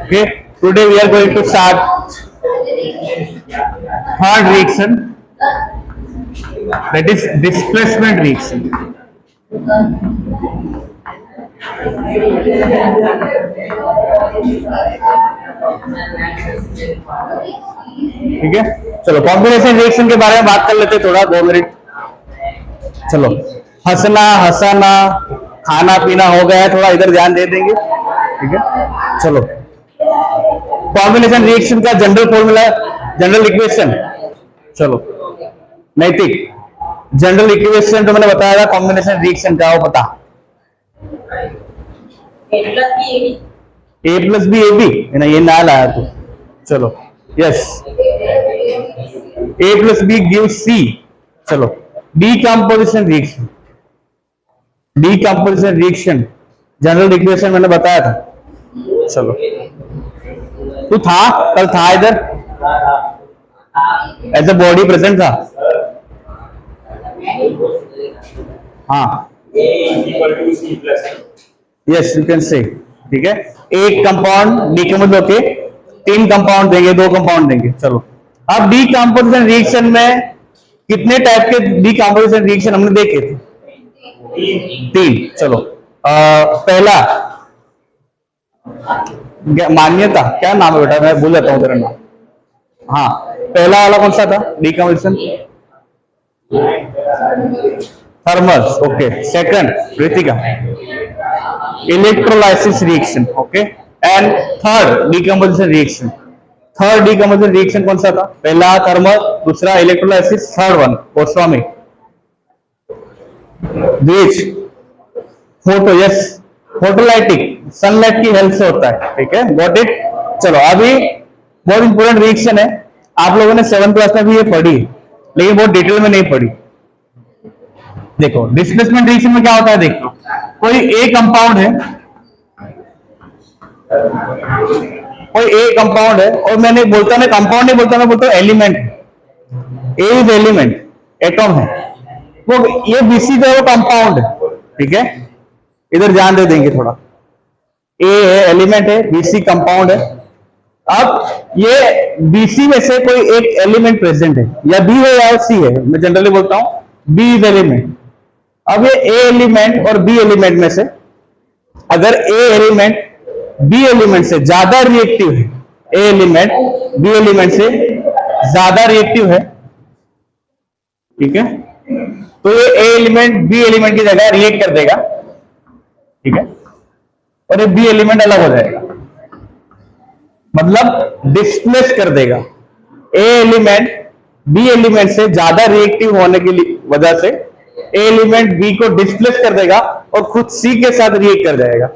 Okay, today we are going to start third reaction, that is displacement reaction. ठीक है, चलो combination reaction के बारे में बात कर लेते हैं थोड़ा 2 मिनट। चलो, हंसना हंसाना खाना पीना हो गया है, थोड़ा इधर ध्यान दे देंगे। ठीक है, चलो कॉम्बिनेशन रिएक्शन का जनरल फॉर्मूला, जनरल इक्वेशन। चलो नैतिक, जनरल इक्वेशन तो मैंने बताया था कॉम्बिनेशन रिएक्शन का, वो पता ए प्लस बी ए बी ना, ये ना लाया तू। चलो यस, ए प्लस बी गिव सी। चलो decomposition reaction, decomposition reaction general equation मैंने बताया था। चलो तू था, कल था इधर एज अ बॉडी प्रेजेंट था। हाँ यस यू कैन से। ठीक है, एक कंपाउंड डीकंपोज होके 3 कंपाउंड देंगे, 2 कंपाउंड देंगे। चलो अब डीकंपोजिशन रिएक्शन में कितने टाइप के डीकंपोजिशन रिएक्शन हमने देखे थे? 3। चलो पहला मान्यता, क्या नाम है बेटा, मैं भूल जाता हूँ तेरा नाम। हाँ, पहला वाला कौन सा था decomposition? Thermals. Okay, second Ritika electrolysis reaction. Okay, and third decomposition reaction, third decomposition reaction कौन सा था? पहला थर्मल, दूसरा इलेक्ट्रोलाइसिस, थर्ड वन गोस्वामी द्विज फोटो। यस, फोटोलाइटिक, सनलाइट की हेल्प से होता है। ठीक है, गॉट इट। चलो अभी बहुत इंपोर्टेंट रिएक्शन है, आप लोगों ने 7th क्लास में भी ये पढ़ी, लेकिन बहुत डिटेल में नहीं पढ़ी। देखो डिस्प्लेसमेंट रिएक्शन में क्या होता है, देखो कोई ए कंपाउंड है, कोई ए कंपाउंड है, और मैंने बोलता, मैं कंपाउंड नहीं बोलता, मैं बोलता हूं element. A is element, atom है वो, ये बीसी जो है वो कंपाउंड है। ठीक है, इधर ध्यान दे देंगे थोड़ा। ए है एलिमेंट है, बीसी कंपाउंड है। अब ये बीसी में से कोई एक एलिमेंट प्रेजेंट है, या बी है या सी है, मैं जनरली बोलता हूं बी इज एलिमेंट। अब ये ए एलिमेंट और बी एलिमेंट में से अगर ए एलिमेंट बी एलिमेंट से ज्यादा रिएक्टिव है, ए एलिमेंट बी एलिमेंट से ज्यादा रिएक्टिव है, ठीक है, तो ये ए एलिमेंट बी एलिमेंट की जगह रिएक्ट कर देगा। ठीक है, और ये बी एलिमेंट अलग हो जाएगा, मतलब डिस्प्लेस कर देगा। ए एलिमेंट बी एलिमेंट से ज्यादा रिएक्टिव होने की वजह से ए एलिमेंट बी को डिस्प्लेस कर देगा और खुद सी के साथ रिएक्ट कर जाएगा।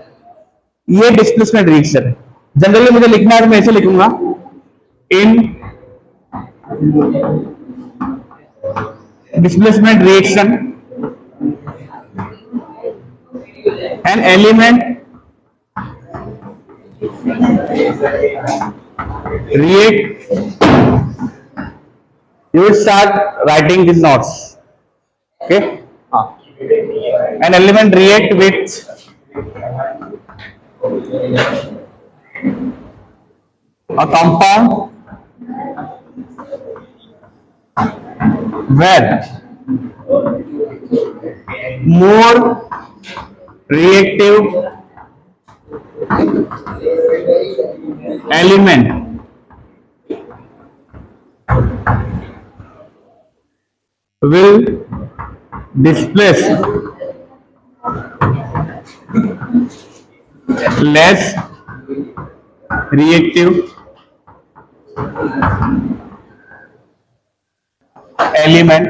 ये डिस्प्लेसमेंट रिएक्शन है। जनरली मुझे लिखना है तो मैं ऐसे लिखूंगा, इन displacement reaction an element react, you will start writing these notes. Okay, an element react with a compound where more reactive element will displace less reactive element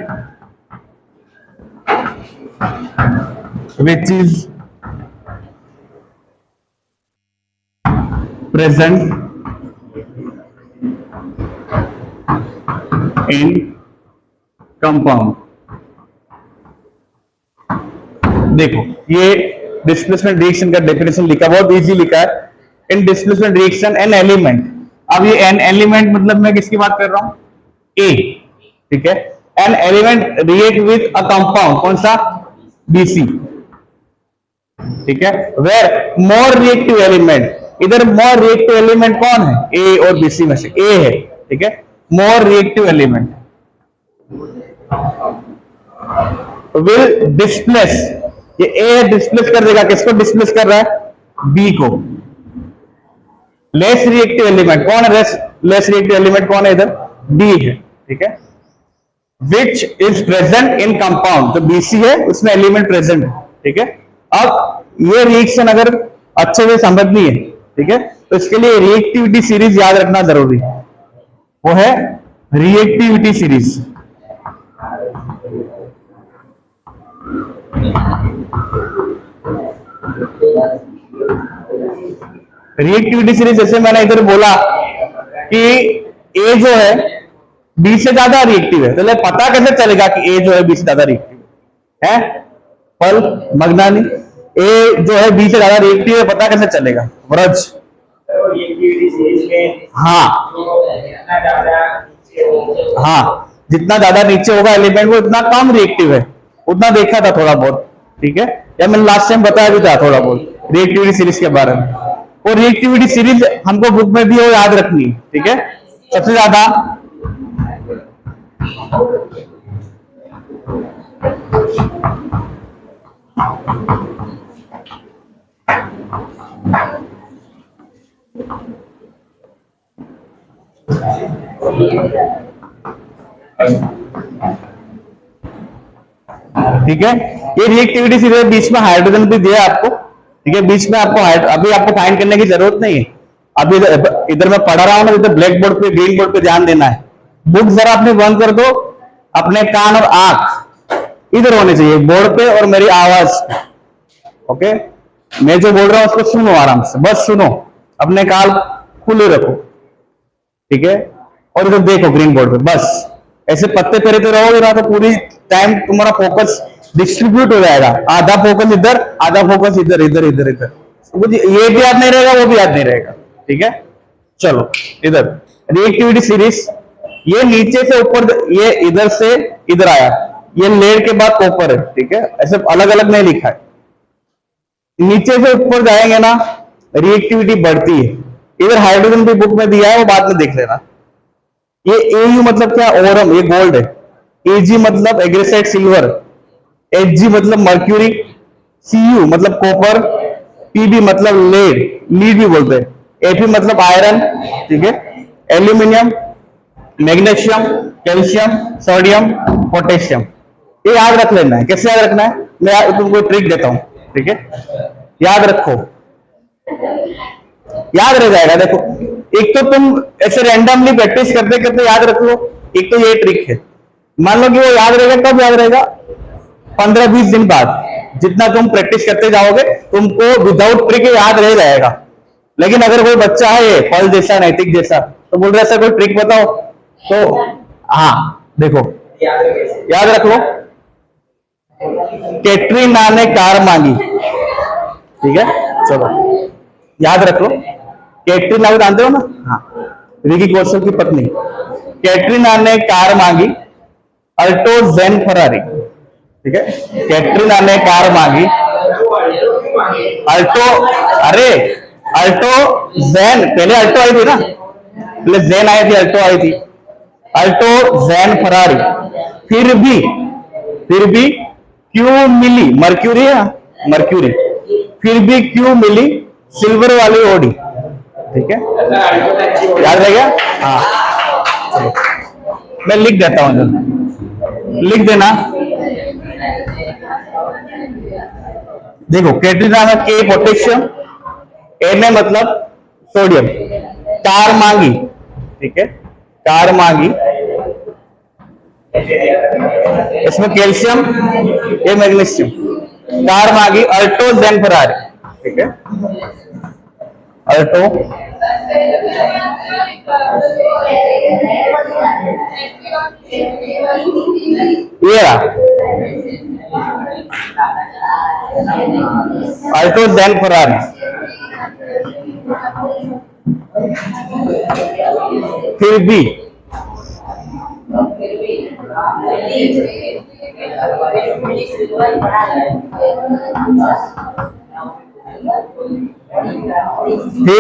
which is present in compound। देखो ये displacement reaction का definition लिखा, बहुत easy लिखा है। इन displacement reaction an element, अब ये an element मतलब मैं किसकी बात कर रहा हूं? ए। ठीक है, an element react with a compound, कौन सा? बीसी। ठीक है। वेयर मोर रिएक्टिव एलिमेंट, इधर मोर रिएक्टिव एलिमेंट कौन है, ए और बीसी में से ए है, ठीक है। More reactive element will displace, ये ए डिस्प्लेस कर देगा, किसको डिस्प्लेस कर रहा है, बी को। लेस रिएक्टिव एलिमेंट कौन है, लेस रिएक्टिव एलिमेंट कौन है, इधर डी है, ठीक है। Which is present in compound, जो बीसी है उसमें एलिमेंट प्रेजेंट है, ठीक है। अब ये रिएक्शन अगर अच्छे से समझनी है, ठीक है, तो इसके लिए रिएक्टिविटी सीरीज याद रखना जरूरी है, वो है रिएक्टिविटी सीरीज। रिएक्टिविटी सीरीज जैसे मैंने इधर बोला कि ए जो है बी से ज्यादा रिएक्टिव है, तो पता कैसे चलेगा कि ए जो है बी से ज्यादा रिएक्टिव है, फल मगनानी, ए जो है बी से ज्यादा रिएक्टिव है, पता कैसे चलेगा, व्रज। हाँ हाँ, जितना ज्यादा नीचे होगा एलिमेंट वो उतना कम रिएक्टिव है, उतना देखा था थोड़ा बहुत, ठीक है, या मैंने लास्ट टाइम बताया भी था थोड़ा बहुत रिएक्टिविटी सीरीज के बारे में। और रिएक्टिविटी सीरीज हमको बुक में भी वो याद रखनी है, ठीक है। सबसे ज्यादा ठीक है। ये रिएक्टिविटी सीरीज बीच में हाइड्रोजन भी दिया आपको, ठीक है, बीच में आपको अभी आपको फाइंड करने की जरूरत नहीं है, अभी इधर मैं पढ़ा रहा हूं ना, इधर ब्लैक बोर्ड पे ग्रीन बोर्ड पे ध्यान देना है। बुक जरा अपने बंद कर दो, अपने कान और आंख इधर होने चाहिए बोर्ड पे और मेरी आवाज, ओके। मैं जो बोल रहा हूं उसको सुनो आराम से, बस सुनो, अपने कान खुले रखो, ठीक है, और इधर देखो ग्रीन बोर्ड पे, बस ऐसे पत्ते फेरते रहोगे ना तो पूरी टाइम तुम्हारा फोकस डिस्ट्रीब्यूट हो जाएगा, आधा फोकस इधर, आधा फोकस इधर, इधर इधर इधर, ये भी याद नहीं रहेगा, वो भी याद नहीं रहेगा, ठीक है। चलो इधर रिएक्टिविटी सीरीज, ये नीचे से ऊपर, ये इधर से इधर आया, ये लेयर के बाद ऊपर है, ठीक है, ऐसे अलग अलग नहीं लिखा है, नीचे से ऊपर जाएंगे ना रिएक्टिविटी बढ़ती है। इधर हाइड्रोजन भी बुक में दिया है, वो बाद में देख लेना। ये एयू मतलब क्या, ओरम, ये गोल्ड है। एजी मतलब एग्रेसाइट सिल्वर, एचजी मतलब मर्क्यूरी, सीयू मतलब कॉपर, पीबी मतलब लेड, लीड भी बोलते हैं, एफी मतलब आयरन, ठीक है, aluminium, magnesium, calcium, sodium, potassium. ये याद रख लेना है। कैसे याद रखना है, मैं तुमको ट्रिक देता हूं, ठीक है, याद रखो, याद रह जाएगा। देखो, एक तो तुम ऐसे रैंडमली प्रैक्टिस करते करते याद रख लो, एक तो ये ट्रिक है। मान लो कि वो याद रहेगा, कब याद रहेगा, 15-20 दिन बाद, जितना तुम प्रैक्टिस करते जाओगे तुमको विदाउट ट्रिक याद रह जाएगा। लेकिन अगर कोई बच्चा है फल जैसा, नैतिक जैसा, तो बोल रहे ऐसा कोई ट्रिक बताओ, तो हाँ देखो याद रख लो, कैटरीना ने कार मांगी, ठीक है, चलो याद रख लो। कैटरीना को जानते हो ना, हाँ, विकी कौशल की पत्नी। कैटरीना ने कार मांगी, अल्टो जेन फरारी, ठीक है, कैटरीना ने कार मांगी, अल्टो, अरे अल्टो जेन, पहले अल्टो आई थी ना, पहले जेन आई थी, अल्टो आई थी, अल्टो जेन फरारी, फिर भी क्यों मिली, मर्क्यूरी है, मर्क्यूरी, फिर भी क्यों मिली सिल्वर वाली ओडी, ठीक है, याद रह गया, हाँ चलो मैं लिख देता हूं, लिख देना। देखो, कैटरीना में के पोटेशियम, ए में मतलब सोडियम, कार मांगी, ठीक है, कार मांगी, इसमें कैल्शियम, ये मैग्नीशियम, कार मांगी, अल्टो जेन फरारी, ठीक है, अल्टो ये अल्टो जेन फरारी, फिर भी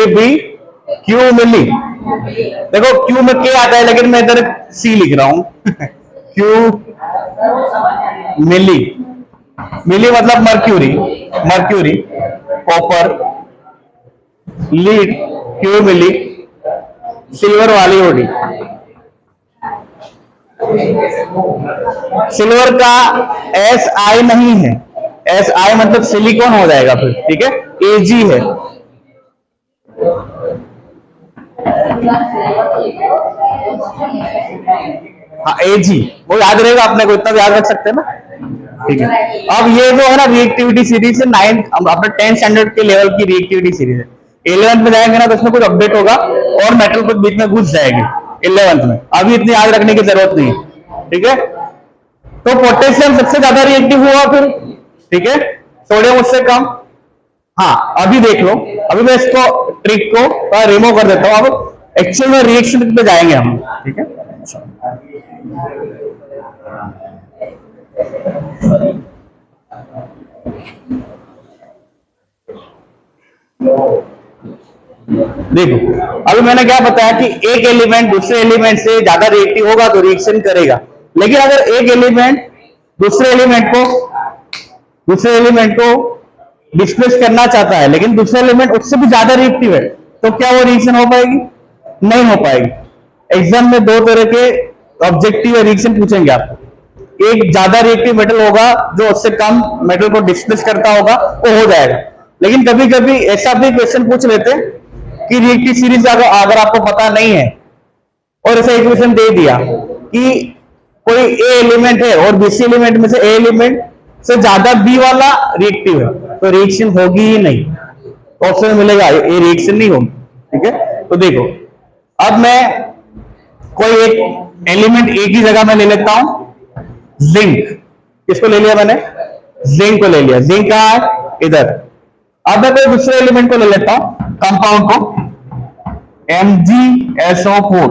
बी क्यू मिली। देखो क्यू में के आता है लेकिन मैं इधर सी लिख रहा हूं क्यू मिली। मिली मतलब मर्क्यूरी, मर्क्यूरी कॉपर लीड क्यू मिली सिल्वर वाली ओडी। सिल्वर का एस आई नहीं है, एस आई मतलब सिलिकॉन हो जाएगा फिर, ठीक है, एजी है। हाँ एजी, वो याद रहेगा अपने को, इतना याद रख सकते हैं ना, ठीक है। अब ये जो है ना रिएक्टिविटी सीरीज है 9 अपने 10 स्टैंडर्ड के लेवल की रिएक्टिविटी सीरीज है। 11th में जाएंगे ना तो उसमें कुछ अपडेट होगा और मेटल कुछ बीच में घुस जाएगी 11th में, अभी इतनी याद रखने की जरूरत नहीं है, ठीक है। तो पोटेशियम सबसे ज्यादा रिएक्टिव हुआ फिर, ठीक है, सोडियम उससे कम। हाँ अभी देख लो, अभी मैं इसको ट्रिक को रिमूव कर देता हूं, अब एक्चुअल में रिएक्शन पे जाएंगे हम, ठीक है। देखो अभी मैंने क्या बताया कि एक एलिमेंट दूसरे एलिमेंट से ज्यादा रिएक्टिव होगा तो रिएक्शन करेगा, लेकिन अगर एक एलिमेंट दूसरे एलिमेंट को डिस्प्लेस करना चाहता है लेकिन दूसरा एलिमेंट उससे भी ज्यादा रिएक्टिव है, तो क्या वो रिएक्शन हो पाएगी? नहीं हो पाएगी। एग्जाम में दो तरह के ऑब्जेक्टिव रिएक्शन पूछेंगे आपको, एक ज्यादा रिएक्टिव मेटल होगा जो उससे कम मेटल को डिस्प्लेस करता होगा, वो हो जाएगा। लेकिन कभी कभी ऐसा भी क्वेश्चन पूछ लेते हैं कि रिएक्टिव सीरीज अगर आपको पता नहीं है और ऐसा इक्वेशन दे दिया कि कोई ए एलिमेंट है और बीसी एलिमेंट में से ए एलिमेंट से ज्यादा बी वाला रिएक्टिव है, तो रिएक्शन होगी ही नहीं, ऑप्शन मिलेगा ये रिएक्शन नहीं होगी, ठीक है। तो देखो अब मैं कोई एक एलिमेंट ए की जगह में ले लेता हूं जिंक। किसको ले लिया मैंने? जिंक को ले लिया। जिंक कहां है? इधर। अब मैं कोई दूसरे एलिमेंट को ले लेता हूं, कंपाउंड को MgSO4,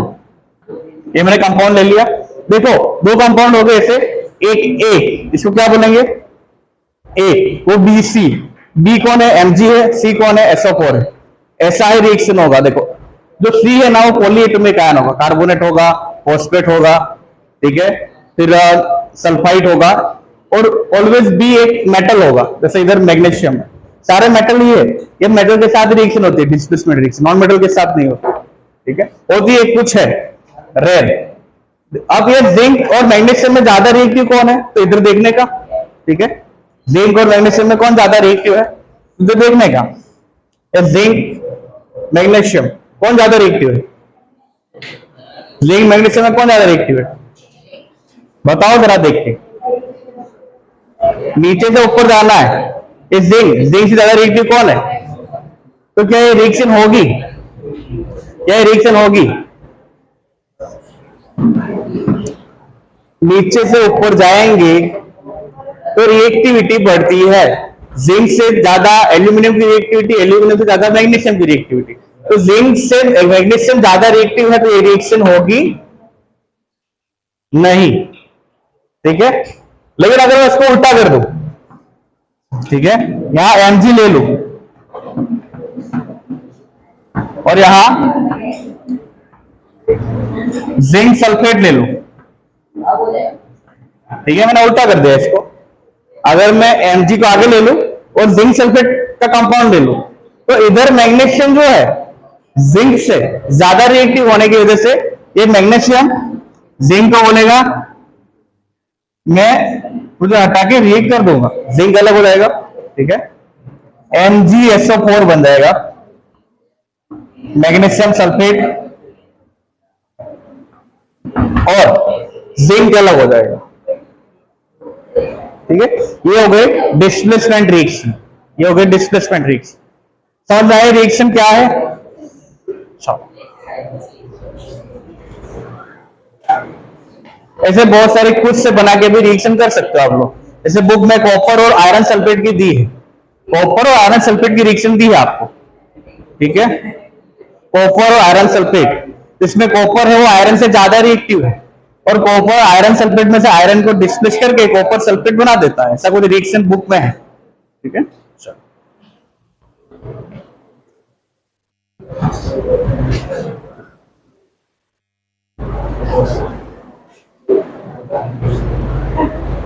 ये मैंने कंपाउंड ले लिया। देखो दो कंपाउंड हो गए ऐसे, एक ए, इसको क्या बोलेंगे? ए, वो BC, बी कौन है? Mg है, सी कौन है? SO4 है। ऐसा ही रिएक्शन होगा। देखो जो सी है ना वो पॉलीएटॉमिक आयन होगा, कार्बोनेट होगा, फॉस्फेट होगा, ठीक है, फिर सल्फाइड होगा, और ऑलवेज बी एक मेटल होगा, जैसे इधर मैग्नीशियम है, सारे मेटल ही है। ये मेटल के साथ रिएक्शन होती है, डिस्प्लेसमेंट रिएक्शन, नॉन मेटल के साथ नहीं होती, ठीक है, होती है कुछ है रेयर। अब ये जिंक और मैग्नीशियम में ज्यादा रिएक्टिव कौन है? तो इधर देखने का, ठीक है, जिंक और मैग्नीशियम में कौन ज्यादा रिएक्टिव है, इधर देखने का। जिंक मैग्नीशियम कौन ज्यादा रिएक्टिव है? जिंक मैग्नीशियम में कौन ज्यादा रिएक्टिव है? बताओ जरा देख के, नीचे से ऊपर जाना है। इस जिंक से ज्यादा रिएक्टिव कौन है? तो क्या ये रिएक्शन होगी? क्या ये रिएक्शन होगी? नीचे से ऊपर जाएंगे तो रिएक्टिविटी बढ़ती है। जिंक से ज्यादा एल्यूमिनियम की रिएक्टिविटी, एल्यूमिनियम से ज्यादा मैग्नीशियम की रिएक्टिविटी। तो जिंक से मैग्नीशियम ज्यादा रिएक्टिव है तो ये रिएक्शन होगी नहीं, ठीक है। लेकिन अगर मैं इसको उल्टा कर दूं, ठीक है, यहां Mg ले लूं और यहां जिंक सल्फेट ले लूं, ठीक है, मैंने उल्टा कर दिया इसको। अगर मैं Mg को आगे ले लूं और जिंक सल्फेट का कंपाउंड ले लूं, तो इधर मैग्नीशियम जो है जिंक से ज्यादा रिएक्टिव होने की वजह से ये मैग्नीशियम जिंक को बोलेगा मैं मुझे हटा के रिएक्ट कर दूंगा, जिंक अलग हो जाएगा, ठीक है, MgSO4 बन जाएगा, मैग्नीशियम सल्फेट और जिंक अलग हो जाएगा, ठीक है। ये हो गए डिस्प्लेसमेंट रिएक्शन, ये हो गए डिस्प्लेसमेंट रिएक्शन। समझ आए रिएक्शन क्या है? ऐसे बहुत सारे खुद से बना के भी रिएक्शन कर सकते हो आप लोग। जैसे बुक में कॉपर और आयरन सल्फेट की दी है, कॉपर और आयरन सल्फेट की रिएक्शन दी है आपको, ठीक है, कॉपर और आयरन सल्फेट। इसमें कॉपर है वो आयरन से ज्यादा रिएक्टिव है और कॉपर आयरन सल्फेट में से आयरन को डिस्प्लेस करके कॉपर सल्फेट बना देता है, ऐसा कोई रिएक्शन बुक में है, ठीक है।